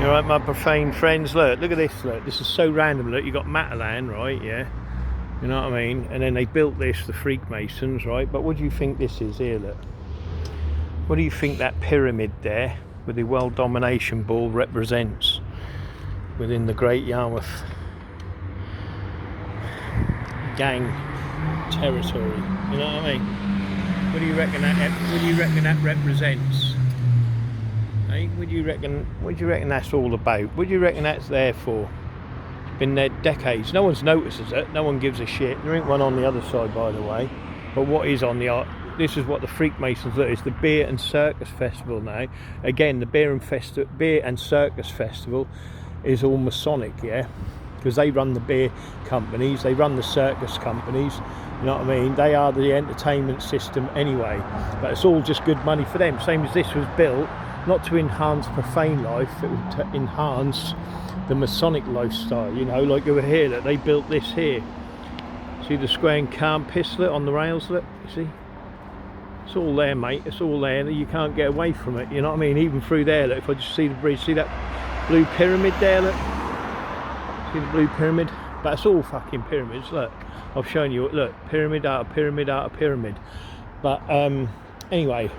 You alright, my profane friends? Look at this, look. This is so random. Look, you got Matalan, right? Yeah. You know what I mean? And then they built this, the Freakmasons, right? But what do you think this is here, look? What do you think that pyramid there with the world domination ball represents within the Great Yarmouth gang territory? You know what I mean? What do you reckon that represents? Hey, what do you reckon that's all about? What do you reckon that's there for? It's been there decades. No one's notices it. No one gives a shit. There ain't one on the other side, by the way. But what is on the this is what the Freakmasons look. It's the Beer and Circus Festival now. Again, the Beer and Circus Festival is all Masonic, yeah, because they run the beer companies, they run the circus companies. You know what I mean? They are the entertainment system anyway. But it's all just good money for them. Same as this was built, not to enhance profane life, it was to enhance the Masonic lifestyle. You know, like over here, that they built this here. See the square and calm pistol on the rails, look, you see? It's all there, mate, it's all there. You can't get away from it, you know what I mean? Even through there, look, if I just see the bridge, see that blue pyramid there, look? See the blue pyramid? But it's all fucking pyramids, look. I've shown you, look, pyramid out of pyramid out of pyramid. But anyway,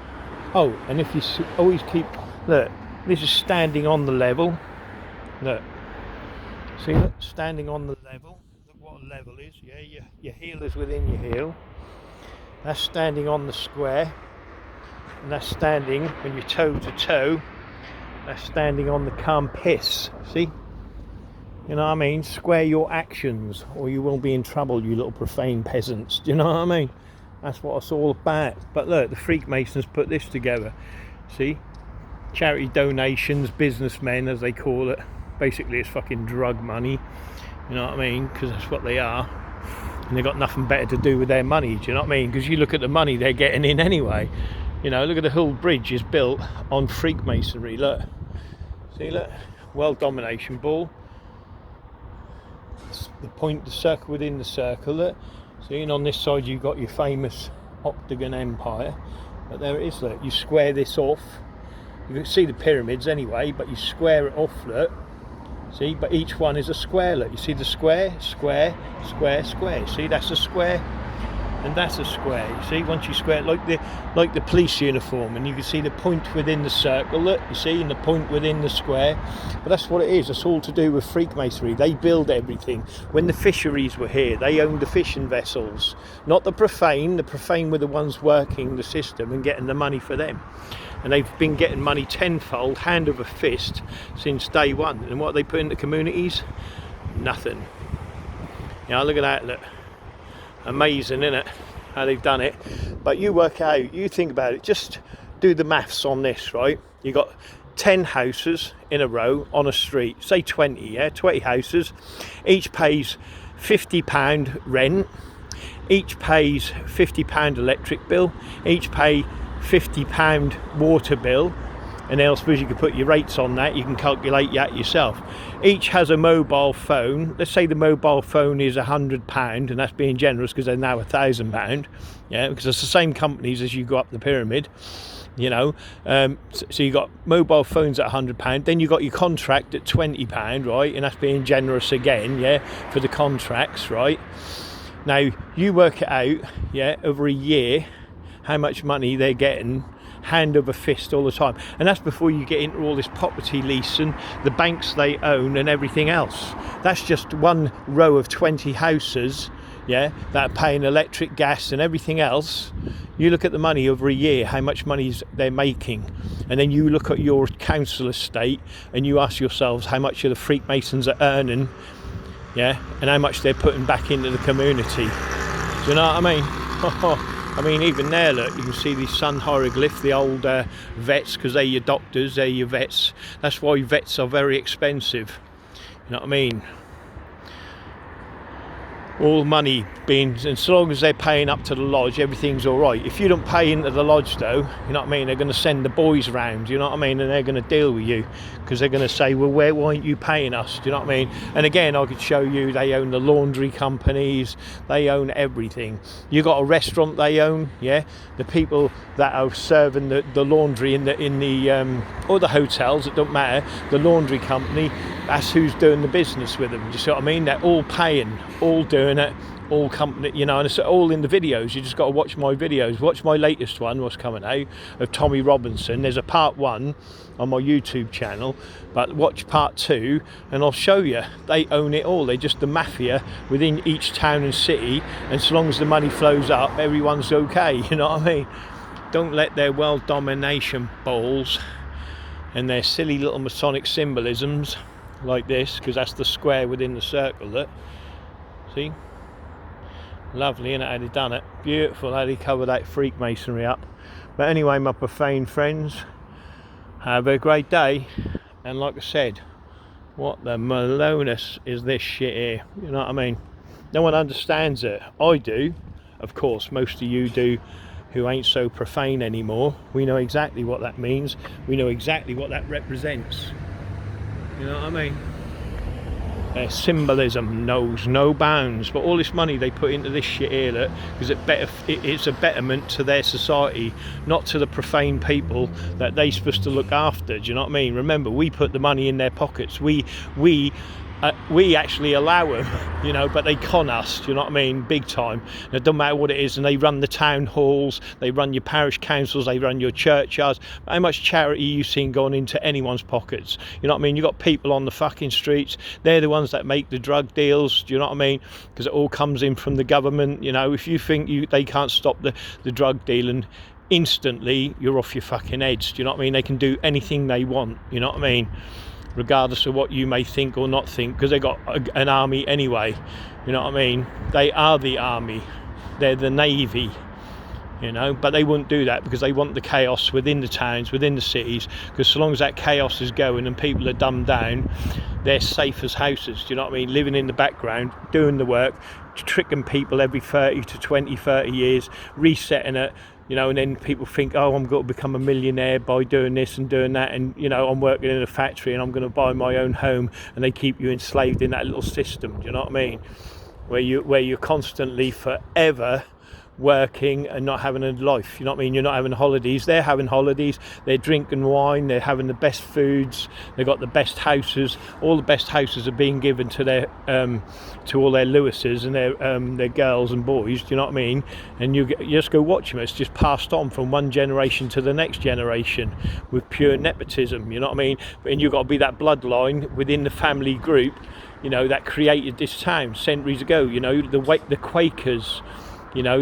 oh, and if you always keep, look, this is standing on the level. Look, see, look, standing on the level. Look what a level is, yeah, your heel is within your heel. That's standing on the square. And that's standing, when you're toe to toe, that's standing on the compass, see? You know what I mean? Square your actions or you will be in trouble, you little profane peasants. Do you know what I mean? That's what it's all about. But look, the Freakmasons put this together. See? Charity donations, businessmen as they call it. Basically it's fucking drug money. You know what I mean? Because that's what they are. And they've got nothing better to do with their money. Do you know what I mean? Because you look at the money they're getting in anyway. You know, look at the whole bridge is built on Freakmasonry. Look. See, look. World domination ball. The point, the circle within the circle, look. See, and on this side you've got your famous octagon empire. But there it is, look. You square this off. You can see the pyramids anyway, but you square it off, look. See, but each one is a square, look. You see the square, square, square, square. See, that's a square. And that's a square. You see, once you square it, like the police uniform, and you can see the point within the circle, look, you see, and the point within the square. But that's what it is. It's all to do with Freakmasonry. They build everything. When the fisheries were here, they owned the fishing vessels, not the profane. The profane were the ones working the system and getting the money for them. And they've been getting money tenfold, hand over fist, since day one. And what they put into communities? Nothing. You know, look at that, look. Amazing, isn't it, how they've done it? But you work out, you think about it, just do the maths on this, right? You got 10 houses in a row on a street, say 20, yeah, 20 houses, each pays £50 rent, each pays £50 electric bill, each pay £50 water bill, and then I suppose you could put your rates on that, you can calculate that yourself. Each has a mobile phone. Let's say the mobile phone is £100, and that's being generous because they're now £1,000, yeah, because it's the same companies as you go up the pyramid, you know. So you got mobile phones at £100, then you got your contract at £20, right, and that's being generous again, yeah, for the contracts, right. Now you work it out, yeah, over a year, how much money they're getting hand over fist all the time. And that's before you get into all this property leasing, the banks they own and everything else. That's just one row of 20 houses, yeah, that are paying electric, gas and everything else. You look at the money over a year, how much money they're making, and then you look at your council estate and you ask yourselves how much of the Freakmasons are earning, yeah, and how much they're putting back into the community. Do you know what I mean? I mean, even there, look, you can see these sun hieroglyphs, the old vets, because they're your doctors, they're your vets. That's why vets are very expensive. You know what I mean? all money being, and so long as they're paying up to the lodge, everything's all right. If you don't pay into the lodge though, you know what I mean, they're going to send the boys round, you know what I mean, and they're going to deal with you, because they're going to say, well, why aren't you paying us, do you know what I mean? And again, I could show you, they own the laundry companies, they own everything. You got a restaurant they own, yeah, the people that are serving the laundry in the or the hotels, it don't matter, the laundry company, that's who's doing the business with them, do you see what I mean? They're all paying, all doing it, all company, you know, and it's all in the videos. You just got to watch my videos. Watch my latest one, what's coming out, of Tommy Robinson. There's a part 1 on my YouTube channel, but watch part 2 and I'll show you. They own it all. They're just the mafia within each town and city, and so long as the money flows up, everyone's okay, you know what I mean? Don't let their world domination balls and their silly little Masonic symbolisms like this, because that's the square within the circle, look, see, lovely, innit, how they done it, beautiful how they cover that freak masonry up. But anyway, my profane friends, have a great day, and like I said, what the malonus is this shit here, you know what I mean? No one understands it. I do, of course, most of you do, who ain't so profane anymore. We know exactly what that means, we know exactly what that represents. You know what I mean? Their symbolism knows no bounds. But all this money they put into this shit here, look, because it's a betterment to their society, not to the profane people that they're supposed to look after. Do you know what I mean? Remember, we put the money in their pockets. We actually allow them, you know, but they con us, do you know what I mean, big time. And it doesn't matter what it is, and they run the town halls, they run your parish councils, they run your churchyards. How much charity you seen going into anyone's pockets, you know what I mean? You got people on the fucking streets, they're the ones that make the drug deals, do you know what I mean? Because it all comes in from the government, you know. If you think they can't stop the drug dealing, instantly you're off your fucking heads, do you know what I mean? They can do anything they want, you know what I mean, regardless of what you may think or not think, because they got an army anyway, you know what I mean? They are the army, they're the navy, you know, but they wouldn't do that because they want the chaos within the towns, within the cities, because so long as that chaos is going and people are dumbed down, they're safe as houses, do you know what I mean? Living in the background, doing the work, tricking people every 30 to 20, 30 years, resetting it, you know, and then people think, oh, I'm going to become a millionaire by doing this and doing that, and, you know, I'm working in a factory and I'm going to buy my own home, and they keep you enslaved in that little system, do you know what I mean? Where you're constantly forever working and not having a life, you know what I mean? You're not having holidays. They're having holidays, they're drinking wine, they're having the best foods, they've got the best houses. All the best houses are being given to their to all their Lewises and their girls and boys, do you know what I mean? And you just go watch them. It's just passed on from one generation to the next generation with pure nepotism, you know what I mean? And you've got to be that bloodline within the family group, you know, that created this town centuries ago. You know, the Quakers, you know,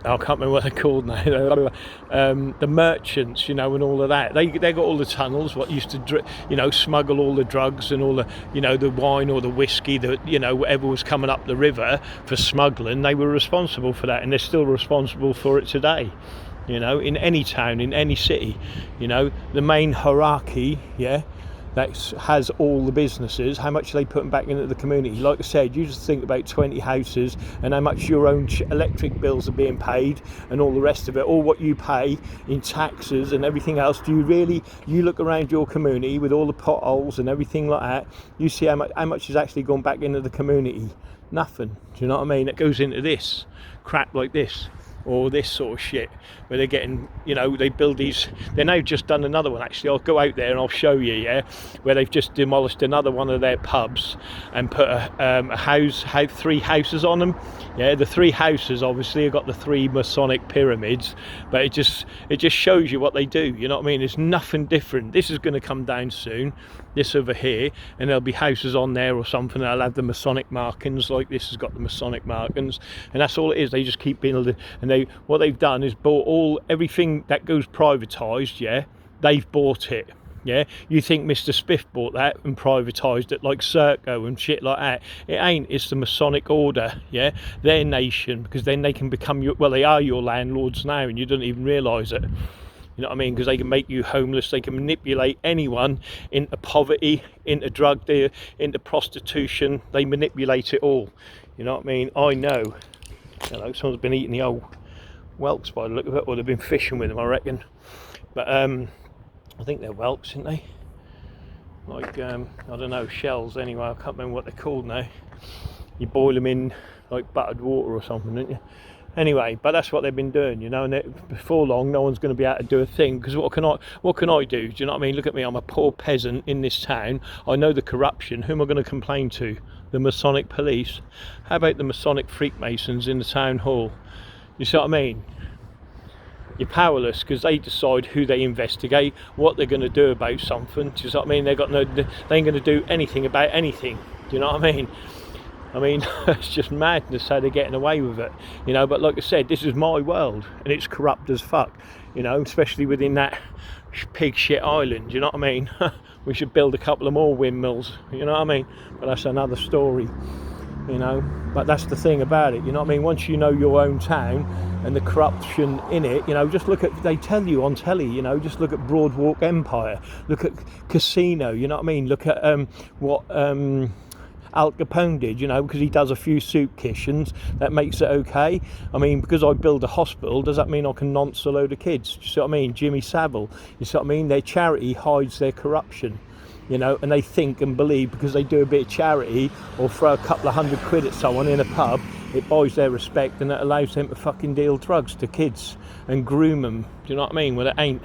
I can't remember what they're called now, the merchants, you know, and all of that. They got all the tunnels, what used to, you know, smuggle all the drugs and all the, you know, the wine or the whiskey, that, you know, whatever was coming up the river for smuggling. They were responsible for that, and they're still responsible for it today, you know, in any town, in any city. You know, the main hierarchy, yeah, that has all the businesses, how much are they putting back into the community? Like I said, you just think about 20 houses and how much your own electric bills are being paid and all the rest of it, all what you pay in taxes and everything else. Do you look around your community with all the potholes and everything like that, you see how much is actually gone back into the community? Nothing. Do you know what I mean? It goes into this crap like this, or this sort of shit, where they're getting, you know, they build these. They're now just done another one, actually. I'll go out there and I'll show you, yeah, where they've just demolished another one of their pubs and put a house, 3 houses on them. Yeah, the 3 houses obviously have got the 3 Masonic pyramids, but it just shows you what they do, you know what I mean? It's nothing different. This is going to come down soon, this over here, and there'll be houses on there or something that'll have the Masonic markings, like this has got the Masonic markings, and that's all it is. They just keep building, and what they've done is bought everything that goes privatised, yeah, they've bought it. Yeah, you think Mr. Spiff bought that and privatised it like Serco and shit like that. It ain't. It's the Masonic order, yeah, their nation, because then they can become they are your landlords now, and you don't even realise it. You know what I mean? Because they can make you homeless, they can manipulate anyone into poverty, into drug deal, into prostitution. They manipulate it all. You know what I mean? I know. You know, someone's been eating the old whelks by the look of it, or they've been fishing with them, I reckon. But I think they're whelks, aren't they? Like I don't know, shells anyway. I can't remember what they're called now. You boil them in like buttered water or something, don't you? Anyway, but that's what they've been doing, you know. And before long, no one's going to be able to do a thing, because what can I do? Do you know what I mean? Look at me, I'm a poor peasant in this town. I know the corruption. Who am I going to complain to? The Masonic police? How about the Masonic Freemasons in the town hall? You see what I mean? You're powerless, because they decide who they investigate, what they're going to do about something. Do you see what I mean? They ain't going to do anything about anything. Do you know what I mean? It's just madness how they're getting away with it, you know. But like I said, this is my world, and it's corrupt as fuck, you know, especially within that pig shit island. You know what I mean? We should build a couple of more windmills, you know what I mean? But that's another story, you know. But that's the thing about it, you know what I mean? Once you know your own town and the corruption in it, you know, just look at, they tell you on telly, you know, just look at Broadwalk Empire, look at Casino, you know what I mean? Look at what Al Capone did, you know, because he does a few soup kitchens, that makes it okay. I mean, because I build a hospital, does that mean I can nonce a load of kids? You see what I mean? Jimmy Savile, you see what I mean? Their charity hides their corruption, you know, and they think and believe because they do a bit of charity or throw a couple of £100 at someone in a pub, it buys their respect and it allows them to fucking deal drugs to kids and groom them. Do you know what I mean? Well, it ain't.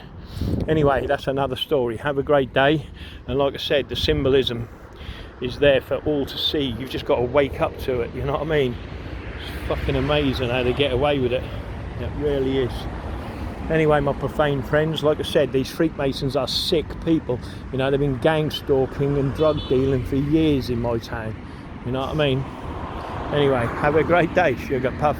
Anyway, that's another story. Have a great day. And like I said, the symbolism is there for all to see. You've just got to wake up to it, you know what I mean? It's fucking amazing how they get away with it. It really is. Anyway, my profane friends, like I said, these Freemasons are sick people. You know, they've been gang stalking and drug dealing for years in my town. You know what I mean? Anyway, have a great day, Sugar Puff.